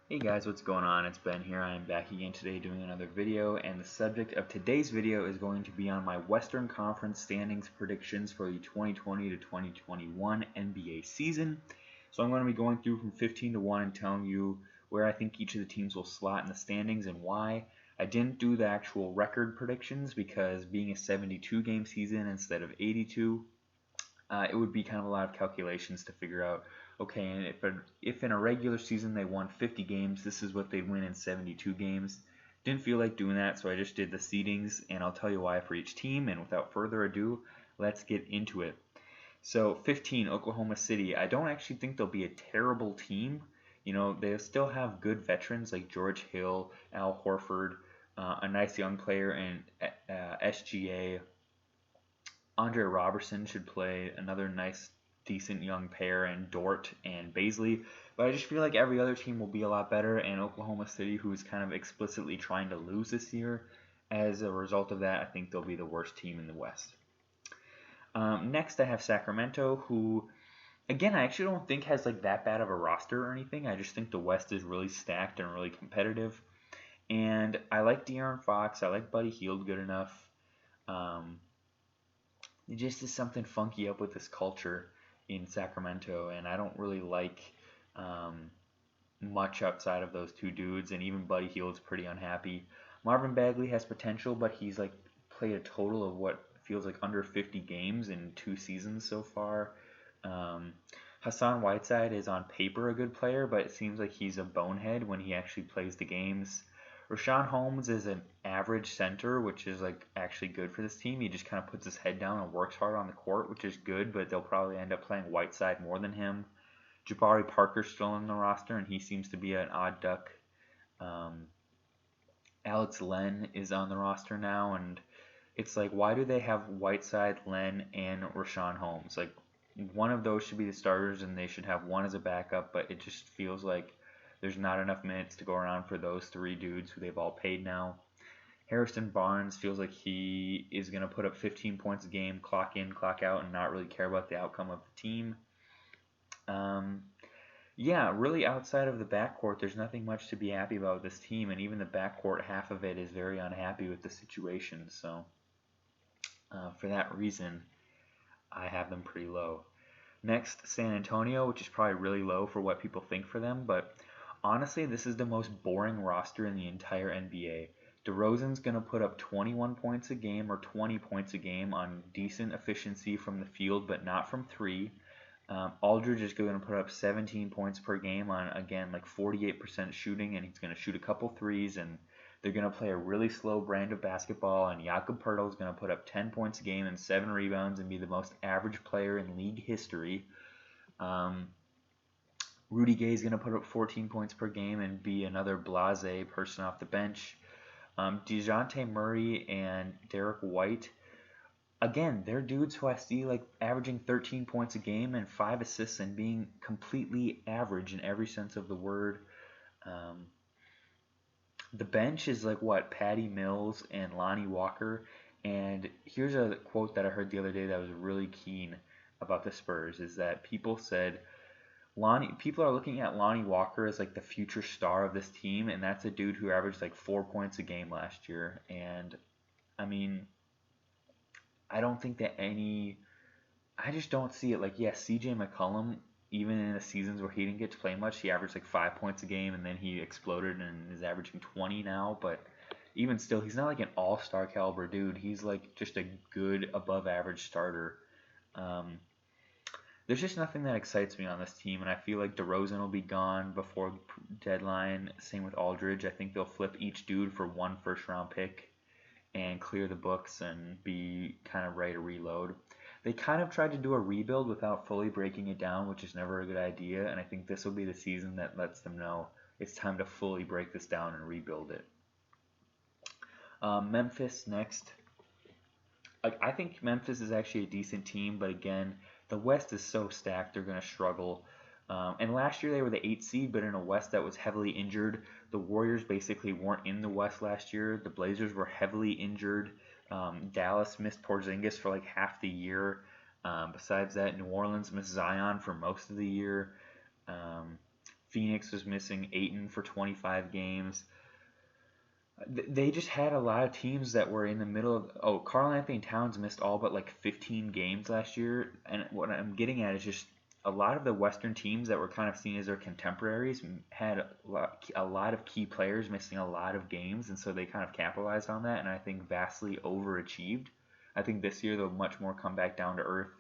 Hey guys, what's going on? It's Ben here. I am back again today doing another video, and the subject of today's video is going to be on my Western Conference standings predictions for the 2020 to 2021 NBA season. So I'm going to be going through from 15 to 1 and telling you where I think each of the teams will slot in the standings and why. I didn't do the actual record predictions because being a 72 game season instead of 82, it would be kind of a lot of calculations to figure out, okay, and if in a regular season they won 50 games, this is what they win in 72 games. Didn't feel like doing that, so I just did the seedings, and I'll tell you why for each team. And without further ado, let's get into it. So 15, Oklahoma City. I don't actually think they'll be a terrible team. You know, they still have good veterans like George Hill, Al Horford, a nice young player in SGA. Andre Robertson should play another nice, decent young pair in Dort and Baisley. But I just feel like every other team will be a lot better, and Oklahoma City, who is kind of explicitly trying to lose this year, as a result of that, I think they'll be the worst team in the West. Next, I have Sacramento, who, again, I actually don't think has like that bad of a roster or anything. I just think the West is really stacked and really competitive. And I like De'Aaron Fox. I like Buddy Hield good enough. Um, It just is something funky up with this culture in Sacramento, and I don't really like um, much outside of those two dudes, and even Buddy Hield's pretty unhappy. Marvin Bagley has potential, but he's like played a total of what feels like under 50 games in 2 seasons so far. Um, Hassan Whiteside is on paper a good player, but it seems like he's a bonehead when he actually plays the games. Rashawn Holmes is an average center, which is like actually good for this team. He just kind of puts his head down and works hard on the court, which is good, but they'll probably end up playing Whiteside more than him. Jabari Parker's still on the roster, and he seems to be an odd duck. Um, Alex Len is on the roster now, and it's like, why do they have Whiteside, Len, and Rashawn Holmes? Like, one of those should be the starters, and they should have one as a backup, but it just feels like there's not enough minutes to go around for those three dudes who they've all paid now. Harrison Barnes feels like he is going to put up 15 points a game, clock in, clock out, and not really care about the outcome of the team. Yeah, really outside of the backcourt, there's nothing much to be happy about with this team, and even the backcourt, half of it is very unhappy with the situation. So for that reason, I have them pretty low. Next, San Antonio, which is probably really low for what people think for them, but honestly, this is the most boring roster in the entire NBA. DeRozan's going to put up 21 points a game or 20 points a game on decent efficiency from the field, but not from three. Aldridge is going to put up 17 points per game on, again, like 48% shooting, and he's going to shoot a couple threes, and they're going to play a really slow brand of basketball, and Jakob Poeltl is going to put up 10 points a game and 7 rebounds and be the most average player in league history. Rudy Gay is going to put up 14 points per game and be another blase person off the bench. DeJounte Murray and Derek White, again, they're dudes who I see like averaging 13 points a game and 5 assists and being completely average in every sense of the word. Um, the bench is like what, Patty Mills and Lonnie Walker. And here's a quote that I heard the other day that was really keen about the Spurs, is that people said people are looking at Lonnie Walker as like the future star of this team, and that's a dude who averaged like 4 points a game last year. And I mean, I don't think that I just don't see it. Like, yes, CJ McCollum, even in the seasons where he didn't get to play much, he averaged like 5 points a game, and then he exploded and is averaging 20 now. But even still, he's not like an all-star caliber dude. He's like just a good above average starter. Um, there's just nothing that excites me on this team, and I feel like DeRozan will be gone before deadline. Same with Aldridge. I think they'll flip each dude for one first-round pick and clear the books and be kind of ready to reload. They kind of tried to do a rebuild without fully breaking it down, which is never a good idea, and I think this will be the season that lets them know it's time to fully break this down and rebuild it. Memphis next. I think Memphis is actually a decent team, but again, the West is so stacked they're going to struggle. And last year they were the 8th seed, but in a West that was heavily injured. The Warriors basically weren't in the West last year. The Blazers were heavily injured. Dallas missed Porzingis for like half the year. Besides that, New Orleans missed Zion for most of the year. Phoenix was missing Ayton for 25 games. They just had a lot of teams that were in the middle of. Oh, Karl-Anthony Towns missed all but like 15 games last year, and what I'm getting at is just a lot of the Western teams that were kind of seen as their contemporaries had a lot of key players missing a lot of games, and so they kind of capitalized on that, and I think vastly overachieved. I think this year they'll much more come back down to earth.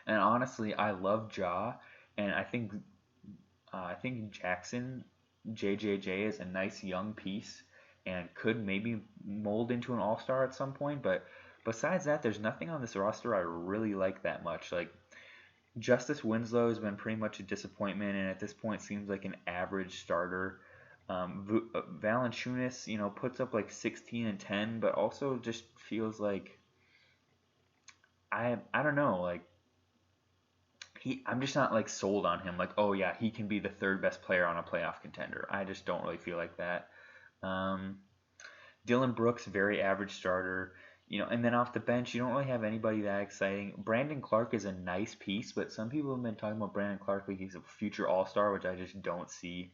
And honestly, I love Ja, and I think Jackson, JJJ is a nice young piece and could maybe mold into an all-star at some point. But besides that, there's nothing on this roster I really like that much. Like Justice Winslow has been pretty much a disappointment, and at this point seems like an average starter. Valanciunas, puts up like 16 and 10, but also just feels like I don't know, like I'm just not like sold on him. Like, oh yeah, he can be the third best player on a playoff contender. I just don't really feel like that. Um, Dylan Brooks, very average starter. And then off the bench, you don't really have anybody that exciting. Brandon Clark is a nice piece, but some people have been talking about Brandon Clark like he's a future All-Star, which I just don't see.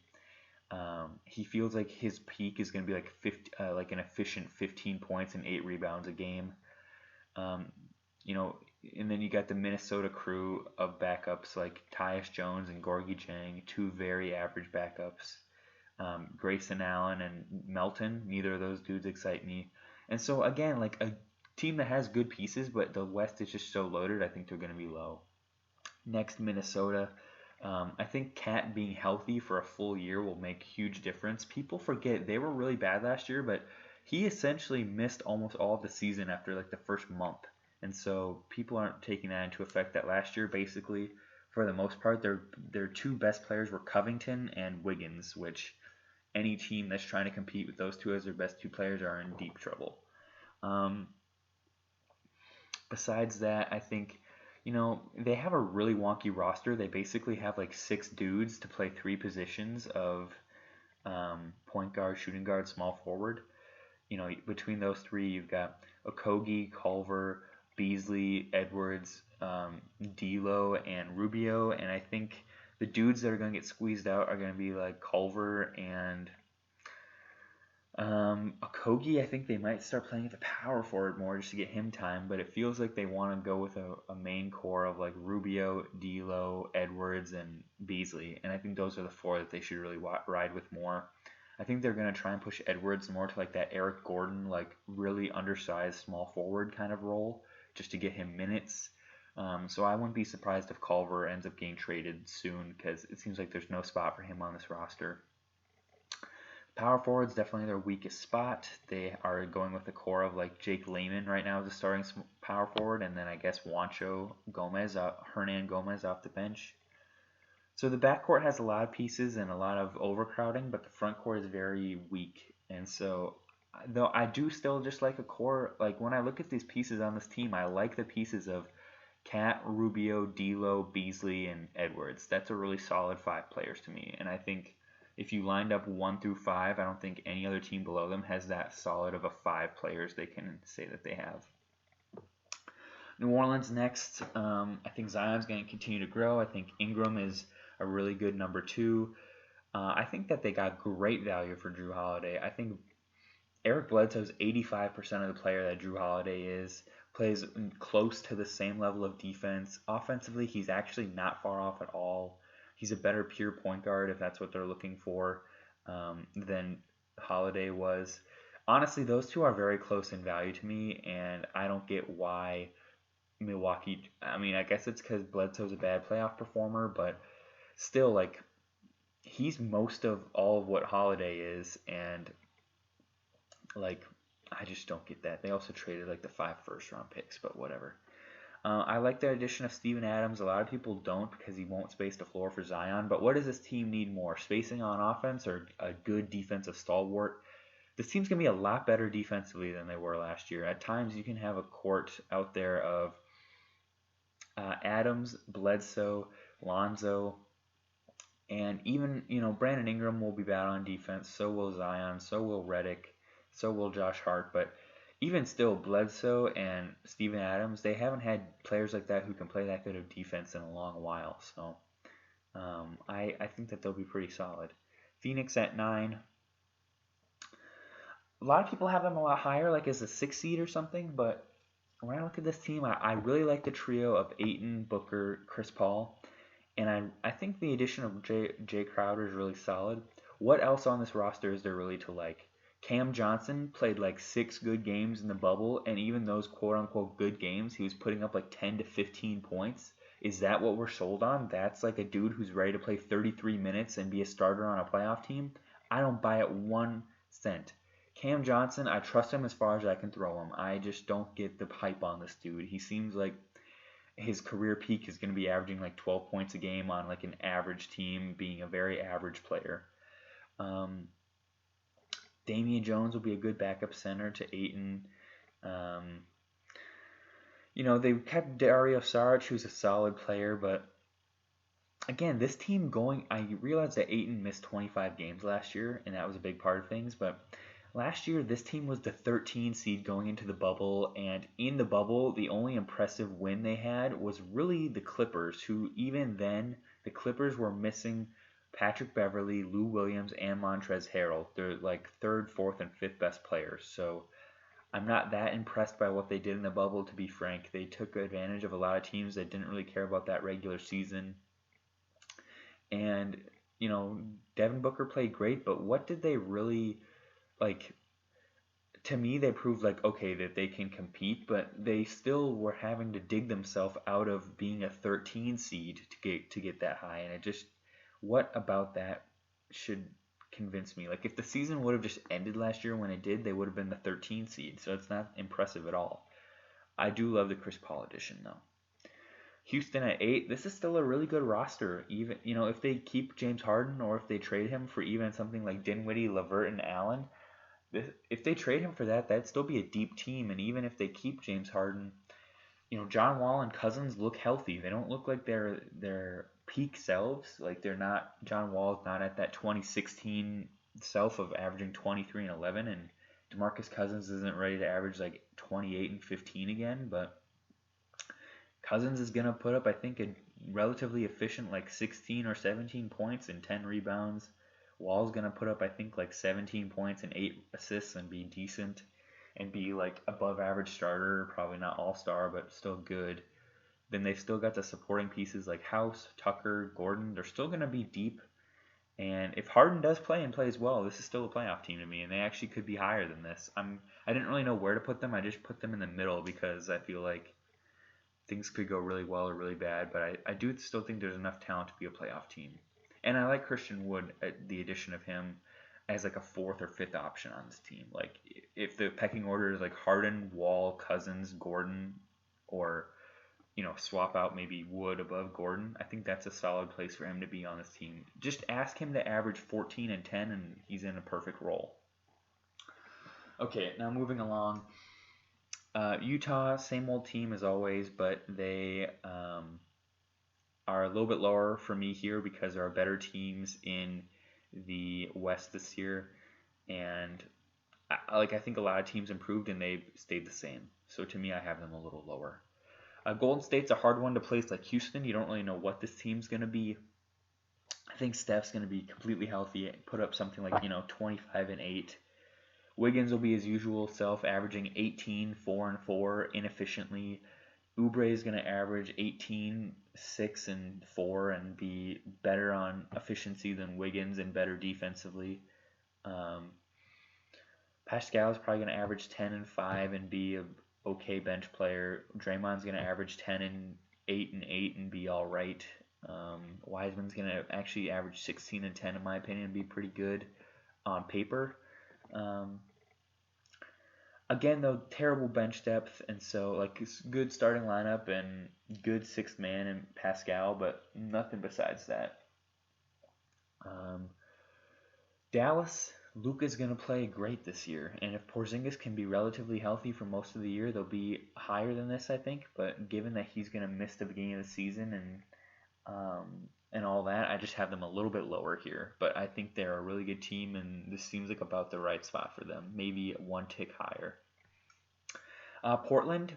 He feels like his peak is going to be like like an efficient 15 points and 8 rebounds a game. Um, and then you got the Minnesota crew of backups like Tyus Jones and Gorgie Jang, two very average backups. Grayson Allen and Melton, neither of those dudes excite me. And so again, like a team that has good pieces, but the West is just so loaded, I think they're going to be low. Next, Minnesota. I think Cat being healthy for a full year will make a huge difference. People forget they were really bad last year, but he essentially missed almost all of the season after like the first month. And so people aren't taking that into effect that last year, basically, for the most part, their two best players were Covington and Wiggins, which any team that's trying to compete with those two as their best two players are in deep trouble. Besides that, I think, they have a really wonky roster. They basically have like 6 dudes to play 3 positions of point guard, shooting guard, small forward. Between those 3, you've got Okogie, Culver, Beasley, Edwards, D'Lo, and Rubio, and I think the dudes that are going to get squeezed out are going to be like Culver and Okogie. I think they might start playing at the power forward more just to get him time, but it feels like they want to go with a main core of like Rubio, D'Lo, Edwards, and Beasley, and I think those are the 4 that they should really ride with more. I think they're going to try and push Edwards more to like that Eric Gordon, like really undersized small forward kind of role, just to get him minutes. So I wouldn't be surprised if Culver ends up getting traded soon, because it seems like there's no spot for him on this roster. Power forward's definitely their weakest spot. They are going with the core of like Jake Layman right now as a starting power forward, and then I guess Hernan Gomez off the bench. So the backcourt has a lot of pieces and a lot of overcrowding, but the front court is very weak. And so, though I do still just like a core, like when I look at these pieces on this team, I like the pieces of Cat, Rubio, D'Lo, Beasley, and Edwards. That's a really solid 5 players to me. And I think if you lined up 1 through 5, I don't think any other team below them has that solid of a 5 players they can say that they have. New Orleans next. I think Zion's going to continue to grow. I think Ingram is a really good number 2. I think that they got great value for Jrue Holiday. I think Eric Bledsoe's 85% of the player that Jrue Holiday is, plays close to the same level of defense. Offensively, he's actually not far off at all. He's a better pure point guard, if that's what they're looking for, than Holiday was. Honestly, those two are very close in value to me, and I don't get why Milwaukee. I mean, I guess it's because Bledsoe's a bad playoff performer, but still, like, he's most of all of what Holiday is, and like, I just don't get that. They also traded like the 5 first-round picks, but whatever. I like the addition of Steven Adams. A lot of people don't because he won't space the floor for Zion. But what does this team need more? Spacing on offense or a good defensive stalwart? This team's going to be a lot better defensively than they were last year. At times, you can have a court out there of Adams, Bledsoe, Lonzo, and even, Brandon Ingram will be bad on defense. So will Zion. So will Redick. So will Josh Hart. But even still, Bledsoe and Steven Adams, they haven't had players like that who can play that good of defense in a long while. So I think that they'll be pretty solid. Phoenix at 9. A lot of people have them a lot higher, like as a 6 seed or something, but when I look at this team, I really like the trio of Ayton, Booker, Chris Paul, and I think the addition of Jay Crowder is really solid. What else on this roster is there really to like? Cam Johnson played like 6 good games in the bubble, and even those quote unquote good games, he was putting up like 10 to 15 points. Is that what we're sold on? That's like a dude who's ready to play 33 minutes and be a starter on a playoff team? I don't buy it 1 cent. Cam Johnson, I trust him as far as I can throw him. I just don't get the hype on this dude. He seems like his career peak is going to be averaging like 12 points a game on like an average team, being a very average player. Um, Damian Jones will be a good backup center to Ayton. Um, they kept Dario Saric, who's a solid player, but again, this team going, I realized that Ayton missed 25 games last year, and that was a big part of things, but last year, this team was the 13 seed going into the bubble, and in the bubble, the only impressive win they had was really the Clippers, who even then, the Clippers were missing Patrick Beverley, Lou Williams, and Montrezl Harrell. They're like third, fourth, and fifth best players. So I'm not that impressed by what they did in the bubble, to be frank. They took advantage of a lot of teams that didn't really care about that regular season. And, Devin Booker played great, but what did they really like? To me, they proved like okay that they can compete, but they still were having to dig themselves out of being a 13 seed to get that high, and it just what about that should convince me? Like if the season would have just ended last year when it did, they would have been the 13 seed, so it's not impressive at all. I do love the Chris Paul edition though. Houston at 8. This is still a really good roster. Even if they keep James Harden or if they trade him for even something like Dinwiddie, LeVert, and Allen, if they trade him for that, that'd still be a deep team. And even if they keep James Harden, John Wall and Cousins look healthy. They don't look like their peak selves. Like they're not. John Wall's not at that 2016 self of averaging 23 and 11, and DeMarcus Cousins isn't ready to average like 28 and 15 again. But Cousins is gonna put up, I think, a relatively efficient like 16 or 17 points and 10 rebounds. Wall's gonna put up, I think, like 17 points and 8 assists and be decent and be like above average starter, probably not all star, but still good. Then they've still got the supporting pieces like House, Tucker, Gordon. They're still gonna be deep. And if Harden does play and plays well, this is still a playoff team to me, and they actually could be higher than this. I didn't really know where to put them. I just put them in the middle because I feel like things could go really well or really bad, but I do still think there's enough talent to be a playoff team. And I like Christian Wood, the addition of him as like a fourth or fifth option on this team. Like if the pecking order is like Harden, Wall, Cousins, Gordon, or swap out maybe Wood above Gordon, I think that's a solid place for him to be on this team. Just ask him to average 14 and 10, and he's in a perfect role. Okay, now moving along. Utah, same old team as always, but they are a little bit lower for me here because there are better teams in the West this year, and I think a lot of teams improved and they've stayed the same. So to me, I have them a little lower. Golden State's a hard one to place like Houston. You don't really know what this team's going to be. I think Steph's going to be completely healthy, put up something like 25 and 8. Wiggins will be his usual self, averaging 18, 4 and 4 inefficiently. Oubre is going to average 18, 6 and 4 and be better on efficiency than Wiggins and better defensively. Pascal is probably going to average 10 and 5 and be a okay bench player. Draymond's going to average 10 and 8 and 8 and be all right. Wiseman's going to actually average 16 and 10 in my opinion and be pretty good on paper. Again, though, terrible bench depth, and so like it's good starting lineup and good sixth man in Pascal, but nothing besides that. Dallas, Luka's going to play great this year, and if Porzingis can be relatively healthy for most of the year, they'll be higher than this, I think. But given that he's going to miss the beginning of the season and all that, I just have them a little bit lower here. But I think they're a really good team, and this seems like about the right spot for them. Maybe one tick higher. Portland,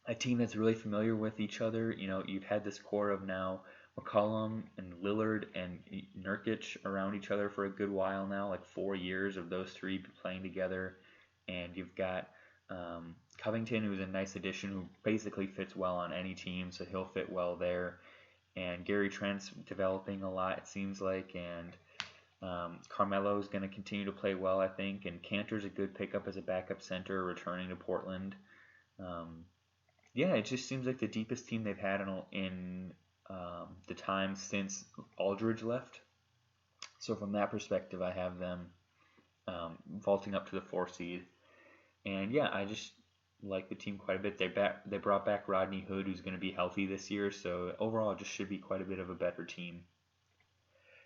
a team that's really familiar with each other. You've had this core of now McCollum and Lillard and Nurkic around each other for a good while now, like 4 years of those three playing together. And you've got Covington, who's a nice addition, who basically fits well on any team, so he'll fit well there. And Gary Trent's developing a lot, it seems like, and Carmelo's going to continue to play well, I think, and Cantor's a good pickup as a backup center, returning to Portland. Yeah, it just seems like the deepest team they've had in the time since Aldridge left. So from that perspective, I have them vaulting up to the 4 seed. And yeah, I just like the team quite a bit. They brought back Rodney Hood, who's going to be healthy this year. So overall, it just should be quite a bit of a better team.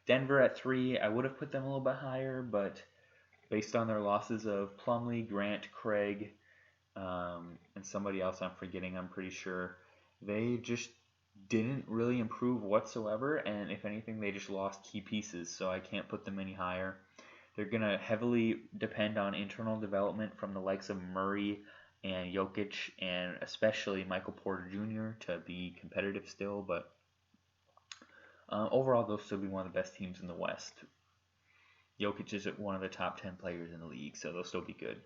Denver at 3, I would have put them a little bit higher, but based on their losses of Plumlee, Grant, Craig, and somebody else I'm forgetting, I'm pretty sure, they just didn't really improve whatsoever, and if anything, they just lost key pieces, so I can't put them any higher. They're going to heavily depend on internal development from the likes of Murray and Jokic, and especially Michael Porter Jr. to be competitive still, but overall, they'll still be one of the best teams in the West. Jokic is one of the top 10 players in the league, so they'll still be good.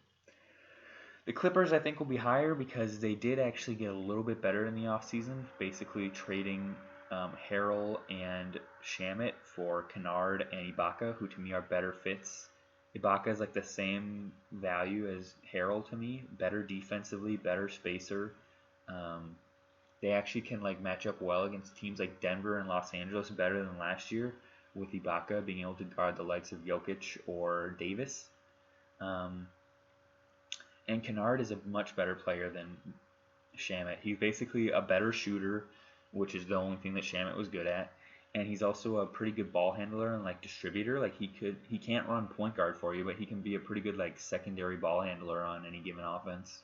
The Clippers, I think, will be higher because they did actually get a little bit better in the offseason, basically trading Harrell and Shamet for Kennard and Ibaka, who to me are better fits. Ibaka is like the same value as Harrell to me, better defensively, better spacer. They actually can like match up well against teams like Denver and Los Angeles better than last year, with Ibaka being able to guard the likes of Jokic or Davis. And Kennard is a much better player than Shamet. He's basically a better shooter, which is the only thing that Shamet was good at. And he's also a pretty good ball handler and like distributor. Like he can't run point guard for you, but he can be a pretty good like secondary ball handler on any given offense.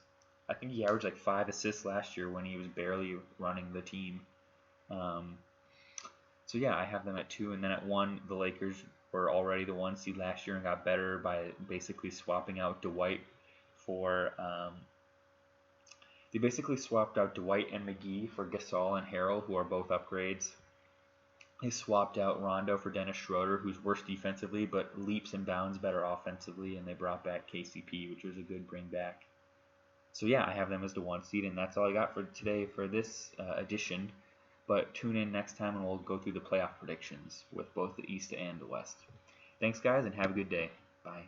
I think he averaged like 5 assists last year when he was barely running the team. So yeah, I have them at 2, and then at 1, the Lakers were already the 1 seed last year and got better by basically swapping out Dwight for they basically swapped out Dwight and McGee for Gasol and Harrell, who are both upgrades. They swapped out Rondo for Dennis Schroeder, who's worse defensively but leaps and bounds better offensively, and they brought back KCP, which was a good bring back. So yeah, I have them as the 1 seed, and that's all I got for today for this edition. But tune in next time and we'll go through the playoff predictions with both the East and the West. Thanks guys, and have a good day. Bye.